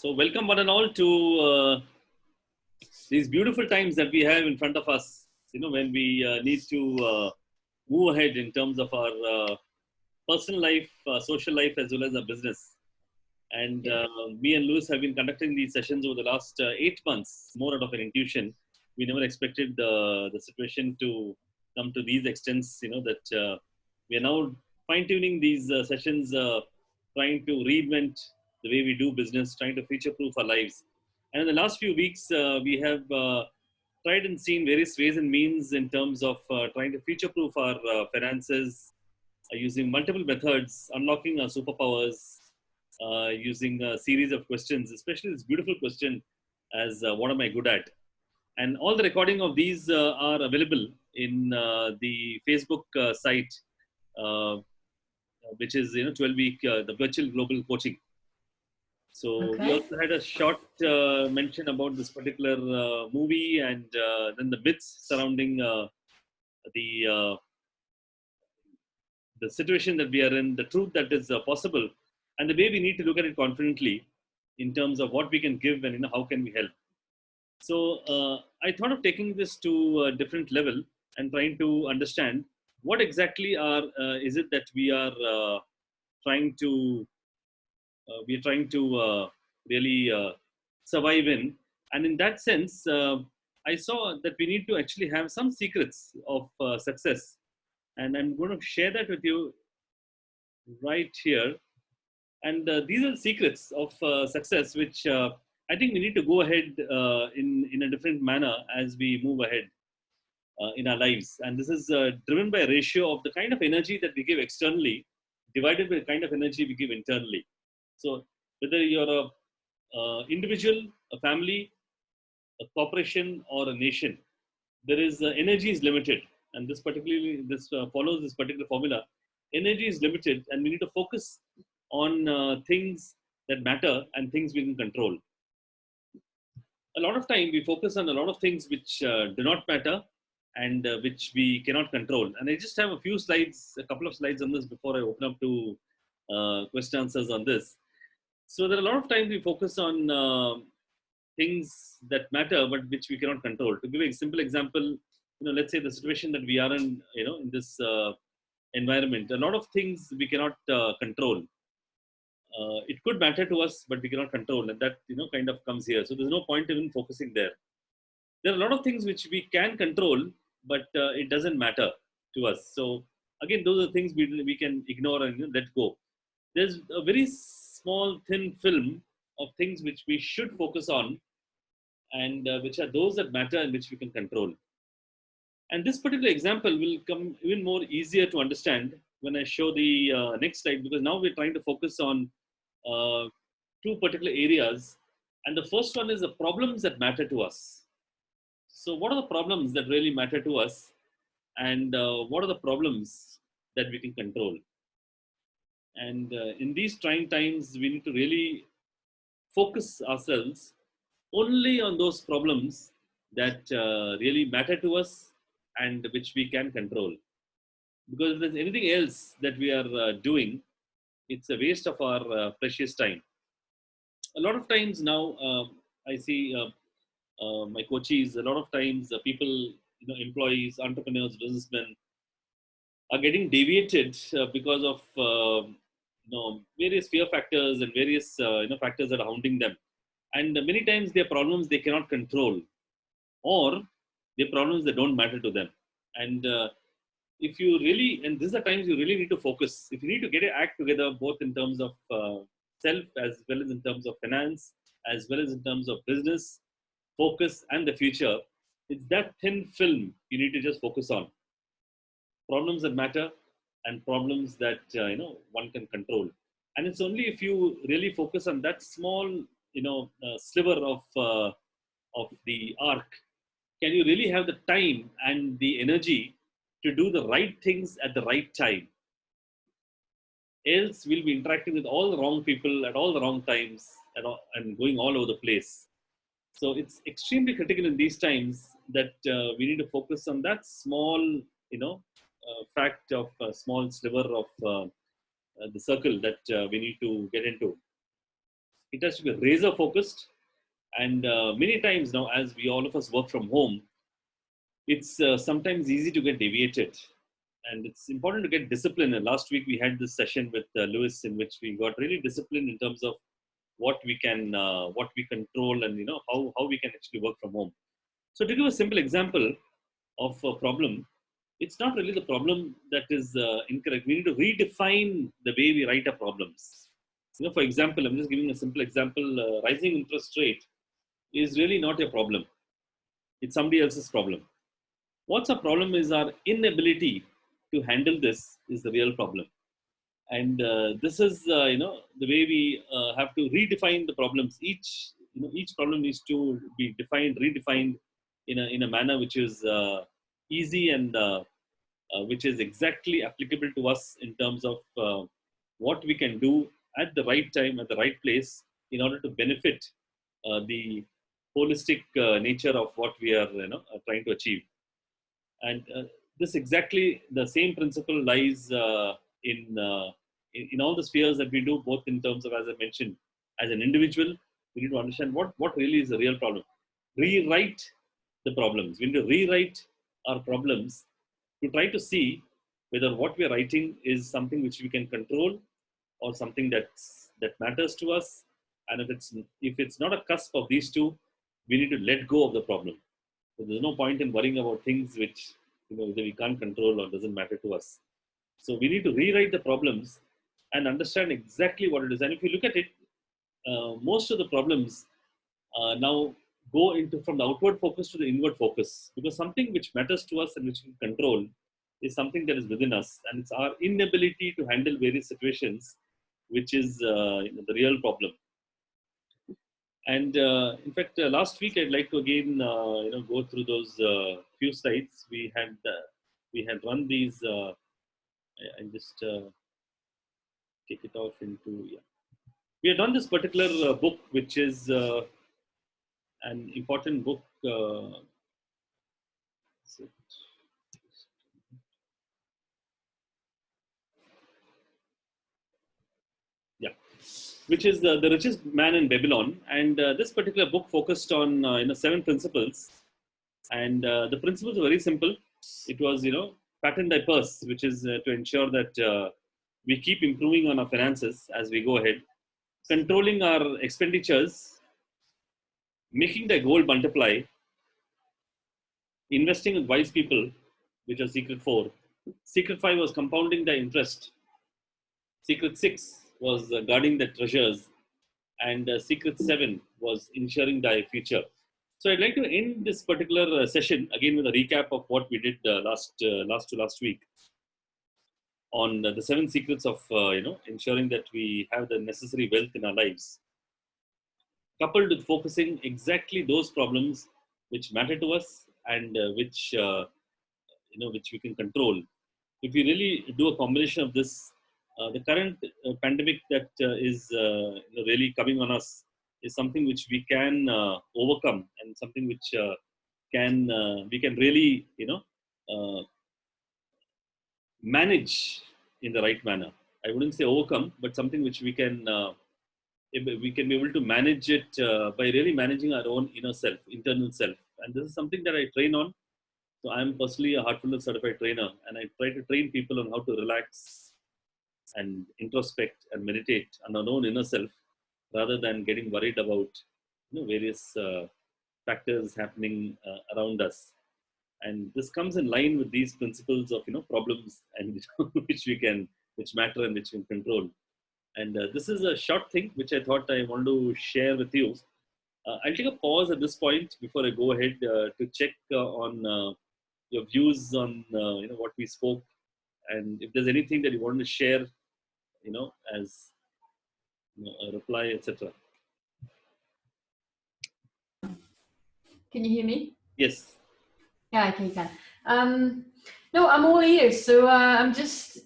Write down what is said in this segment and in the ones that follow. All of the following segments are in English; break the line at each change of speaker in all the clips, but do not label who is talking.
So, welcome one and all to these beautiful times that we have in front of us. When we need to move ahead in terms of our personal life, social life, as well as our business. And
Yes.
me and Lewis have been conducting these sessions over the last 8 months, more out of an intuition. We never expected the situation to come to these extents, that we are now fine tuning these sessions, trying to reinvent the way we do business, trying to future proof our lives. And in the last few weeks, we have tried and seen various ways and means in terms of trying to future proof our finances, using multiple methods, unlocking our superpowers, using a series of questions, especially this beautiful question as what am I good at? And all the recording of these are available in the Facebook site, uh, which is 12-week the virtual global coaching. So we
Okay.
also had a short mention about this particular movie, and then the myths surrounding the uh, the situation that we are in, the truth that is possible, and the way we need to look at it confidently in terms of what we can give and how can we help. So I thought of taking this to a different level and trying to understand what exactly is it that trying to we are trying to really survive in. And in that sense, I saw that we need to actually have some secrets of success, and I'm going to share that with you right here. And these are the secrets of success, which I think we need to go ahead in a different manner as we move ahead in our lives. And this is driven by a ratio of the kind of energy that we give externally divided by the kind of energy we give internally. So whether you're a individual, a family, a corporation, or a nation, there is energy is limited, and this follows this particular formula. Energy is limited, and we need to focus on things that matter and things we can control. A lot of time we focus on a lot of things which do not matter and which we cannot control. And I just have a few slides, a couple of slides on this before I open up to question answers on this. So there are a lot of times we focus on things that matter but which we cannot control. To give a simple example, let's say the situation that we are in, in this environment, a lot of things we cannot control. It could matter to us, but we cannot control, and that kind of comes here. So there's no point even focusing there. There are a lot of things which we can control, but it doesn't matter to us. So again, those are things we can ignore and let go. There's a very small, thin film of things which we should focus on, and which are those that matter and which we can control. And this particular example will come even more easier to understand when I show the next slide, because now we're trying to focus on uh, two particular areas. And the first one is the problems that matter to us. So, what are the problems that really matter to us? And what are the problems that we can control? And in these trying times, we need to really focus ourselves only on those problems that really matter to us and which we can control. Because if there's anything else that we are doing, it's a waste of our precious time. A lot of times now, I see my coaches, a lot of times people, employees, entrepreneurs, businessmen are getting deviated because of various fear factors and various factors that are hounding them. And many times their problems they cannot control, or their problems that don't matter to them. And if you really, and these are times you really need to focus. If you need to get your act together, both in terms of self as well as in terms of finance, as well as in terms of business, focus and the future, it's that thin film you need to just focus on. Problems that matter and problems that one can control. And it's only if you really focus on that small sliver of the arc, can you really have the time and the energy to do the right things at the right time. Else we'll be interacting with all the wrong people at all the wrong times, and going all over the place. So it's extremely critical in these times that we need to focus on that small, fact of a small sliver of the circle that we need to get into. It has to be razor focused. And many times now, as we all of us work from home, it's sometimes easy to get deviated, and it's important to get disciplined. And last week we had this session with Lewis, in which we got really disciplined in terms of what we control, and how we can actually work from home. So to give a simple example of a problem, it's not really the problem that is incorrect. We need to redefine the way we write our problems. For example, I'm just giving a simple example. Rising interest rate is really not your problem. It's somebody else's problem. What's our problem is our inability to handle this is the real problem. And this is the way we have to redefine the problems. Each problem needs to be defined, redefined in a manner which is easy, and which is exactly applicable to us in terms of what we can do at the right time, at the right place, in order to benefit the holistic nature of what we are trying to achieve. And this exactly the same principle lies in all the spheres that we do, both in terms of, as I mentioned, as an individual. We need to understand what really is the real problem. Rewrite the problems. We need to rewrite our problems to try to see whether what we are writing is something which we can control, or something that matters to us. And if it's not a cusp of these two, we need to let go of the problem. So there's no point in worrying about things which either we can't control or doesn't matter to us. So we need to rewrite the problems and understand exactly what it is. And if you look at it, most of the problems now go into from the outward focus to the inward focus, because something which matters to us and which we control is something that is within us, and it's our inability to handle various situations which is the real problem. And in fact, last week I'd like to again go through those few slides we had run these. I just take it off into, yeah. We had done this particular book, which is an important book. Yeah, which is the richest man in Babylon, and this particular book focused on 7 principles, and the principles are very simple. It was pattern thy purse, which is to ensure that we keep improving on our finances as we go ahead, controlling our expenditures, making the goal multiply, investing with wise people, which was secret 4. Secret 5 was compounding the interest. Secret 6 was guarding the treasures. And secret 7 was ensuring thy future. So I'd like to end this particular session again with a recap of what we did last week on the 7 secrets of ensuring that we have the necessary wealth in our lives, coupled with focusing exactly those problems which matter to us, and which we can control. If we really do a combination of this, the current pandemic that is really coming on us is something which we can overcome, and something which can we can really manage in the right manner. I wouldn't say overcome, but something which we can be able to manage it by really managing our own inner self, internal self. And this is something that I train on. So I'm personally a heartfulness certified trainer, and I try to train people on how to relax and introspect and meditate on our own inner self, rather than getting worried about various factors happening around us. And this comes in line with these principles of problems, and which matter and which we can control. And this is a short thing which I thought I want to share with you. I'll take a pause at this point before I go ahead to check on your views on what we spoke, and if there's anything that you want to share, as a reply, etc.
Can you hear me?
Yes.
Yeah, okay, you can. No, I'm all ears. So I'm just,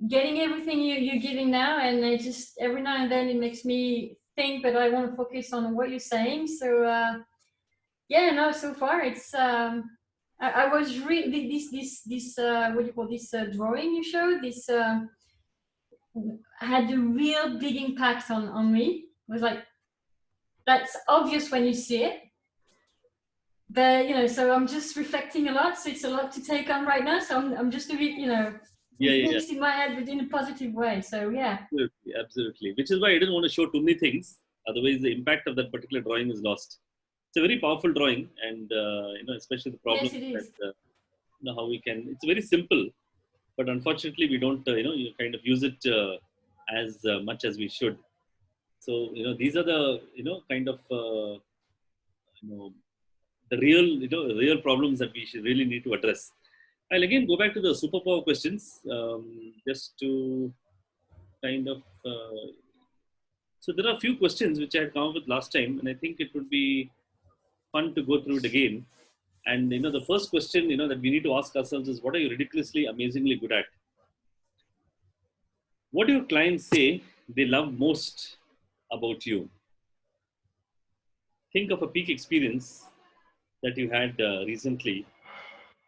getting everything you're giving now, and it just every now and then it makes me think, but I want to focus on what you're saying. So yeah, no, so far it's I was really this what do you call this drawing you showed, this had a real big impact on me. I was like, that's obvious when you see it. But, so I'm just reflecting a lot. So it's a lot to take on right now. So I'm just a bit,
Yeah, yeah, yeah.
mixed in my head, but in a positive way. So yeah.
Absolutely, absolutely. Which is why I didn't want to show too many things. Otherwise, the impact of that particular drawing is lost. It's a very powerful drawing, and especially the
Yes,
problem
it
that
is.
how we can. It's very simple, but unfortunately, we don't you kind of use it as much as we should. So these are the kind of you know the real problems that we should really need to address. I'll again go back to the superpower questions, just to kind of so there are a few questions which I had come up with last time, and I think it would be fun to go through it again. And the first question that we need to ask ourselves is, what are you ridiculously, amazingly good at? What do your clients say they love most about you? Think of a peak experience that you had recently,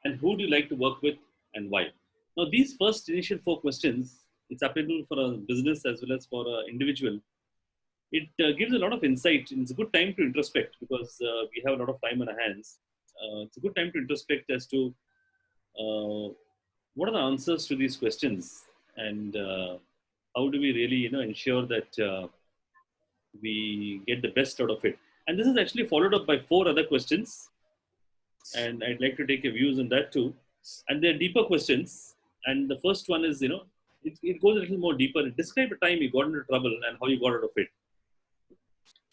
and who do you like to work with, and why? Now, these first initial four questions, it's applicable for a business as well as for an individual. It gives a lot of insight. It's a good time to introspect because we have a lot of time on our hands. It's a good time to introspect as to uh, what are the answers to these questions, and how do we really ensure that we get the best out of it. And this is actually followed up by four other questions, and I'd like to take your views on that too. And they're deeper questions. And the first one is, it goes a little more deeper. Describe a time you got into trouble and how you got out of it.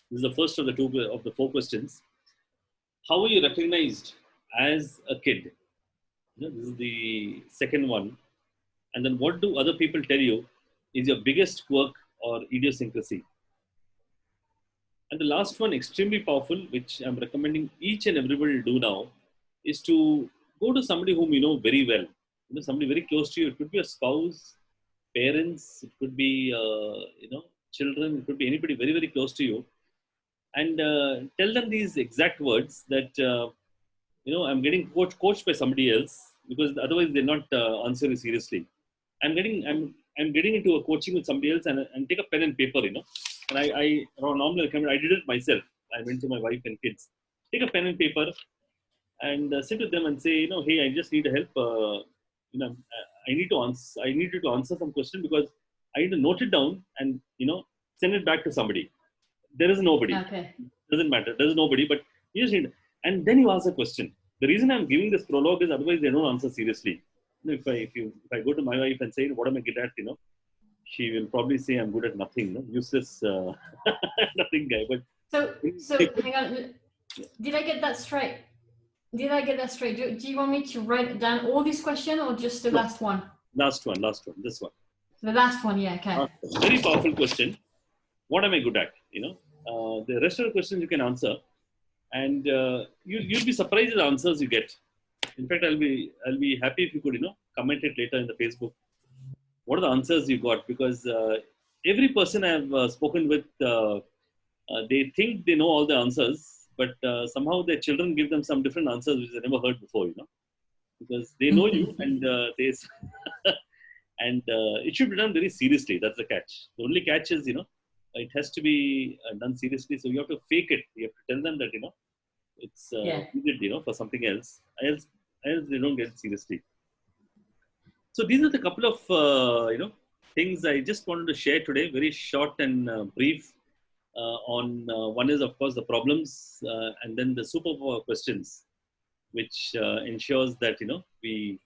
This is the first of the four questions. How were you recognized as a kid? This is the second one. And then, what do other people tell you is your biggest quirk or idiosyncrasy? And the last one, extremely powerful, which I'm recommending each and everybody to do now, is to go to somebody whom you know very well. Somebody very close to you. It could be a spouse, parents. It could be children. It could be anybody very very close to you, and tell them these exact words that I'm getting coached by somebody else, because otherwise they're not answering seriously. I'm getting into a coaching with somebody else, and take a pen and paper, and I normally recommend, I did it myself. I went to my wife and kids, take a pen and paper, and sit with them and say, hey, I just need help. I need you to answer some question, because I need to note it down and send it back to somebody. There is nobody.
Okay.
Doesn't matter. There's nobody, but you just need. And then you ask a question. The reason I'm giving this prologue is otherwise they don't answer seriously. If I go to my wife and say, what am I good at, she will probably say I'm good at nothing, useless, nothing guy. But
so hang on. Did I get that straight? Do you want me to write down all these questions or just the last one?
Last one, this one.
The last one, yeah, okay.
Very powerful question. What am I good at? The rest of the questions you can answer, and you'll be surprised at the answers you get. In fact, I'll be happy if you could comment it later in the Facebook. What are the answers you got? Because every person I've spoken with, they think they know all the answers, but somehow their children give them some different answers which they never heard before. Because they know you, and they and it should be done very seriously. That's the catch. The only catch is it has to be done seriously. So you have to fake it. You have to tell them that it's needed for something else. Else they don't get it seriously. So these are the couple of things I just wanted to share today. Very short and brief. On one is of course the problems, and then the superpower questions, which ensures that we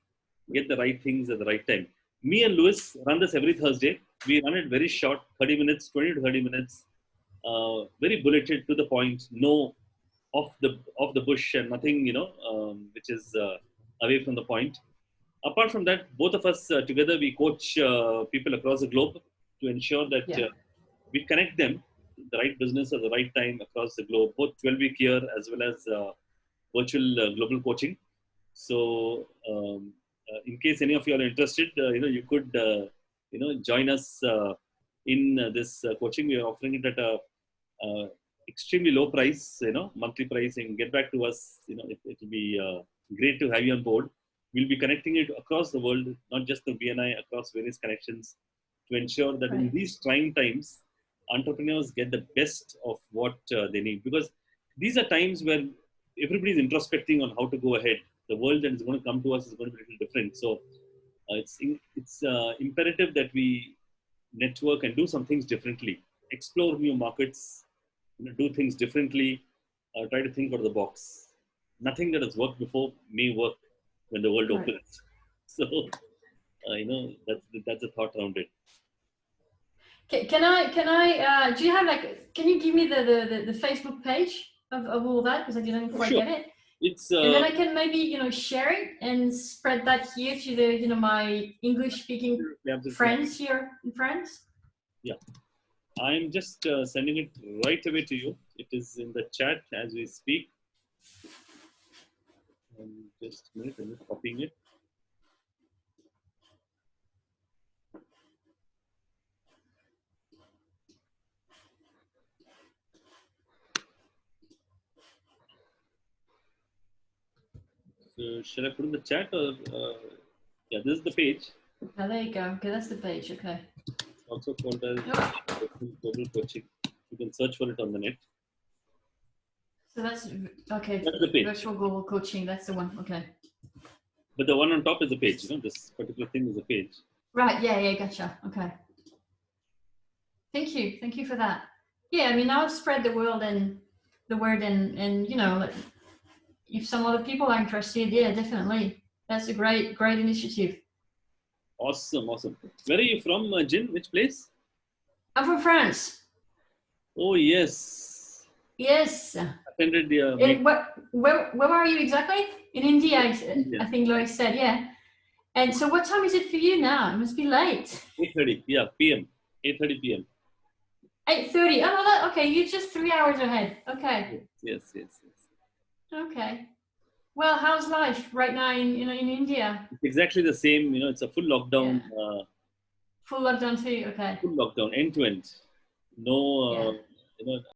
get the right things at the right time. Me and Louis run this every Thursday. We run it very short, 30 minutes, 20 to 30 minutes, very bulleted, to the point, no off the bush, and nothing which is away from the point. Apart from that, both of us together, we coach people across the globe to ensure that we connect them the right business at the right time across the globe, both 12-week year as well as virtual global coaching. So, in case any of you are interested, you could join us in this coaching. We are offering it at a extremely low price, monthly pricing. Get back to us. It will be great to have you on board. We'll be connecting it across the world, not just the BNI, across various connections, to ensure that in these trying times, entrepreneurs get the best of what they need, because these are times where everybody's introspecting on how to go ahead. The world that is going to come to us is going to be a little different. So it's imperative that we network and do some things differently, explore new markets, do things differently, try to think out of the box. Nothing that has worked before may work when the world
Right.
opens. So that's a thought around it.
Do you have like, can you give me the Facebook page of all that? Because I didn't quite
Sure.
get it.
It's
And then I can maybe, share it and spread that here to the, my English speaking friends here in France.
Yeah. I'm just sending it right away to you. It is in the chat as we speak. Just a minute, I'm just copying it. So shall I put in the chat or? Yeah, this is the page.
Oh, there you go. Okay, that's the page. Okay.
It's also called as Global Coaching. You can search for it on the net.
So that's okay.
That's the page.
Virtual Global Coaching. That's the one. Okay.
But the one on top is a page. This particular thing is a page.
Right. Yeah. Gotcha. Okay. Thank you for that. Yeah, I mean, I'll spread the word and if some other people are interested, yeah, definitely. That's a great initiative.
Awesome. Where are you from, Jin? Which place?
I'm from France.
Oh, yes.
Yes.
Attended the.
Where are you exactly? In India,
India.
I think Lois said, yeah. And so what time is it for you now? It must be late.
8:30, yeah, PM. 8:30 PM.
8:30. Oh, no, okay, you're just 3 hours ahead. Okay.
Yes.
Okay. Well, how's life right now in India?
It's exactly the same. It's a full lockdown.
Yeah. Full lockdown too. Okay.
Full lockdown, end to end. No,
Yeah.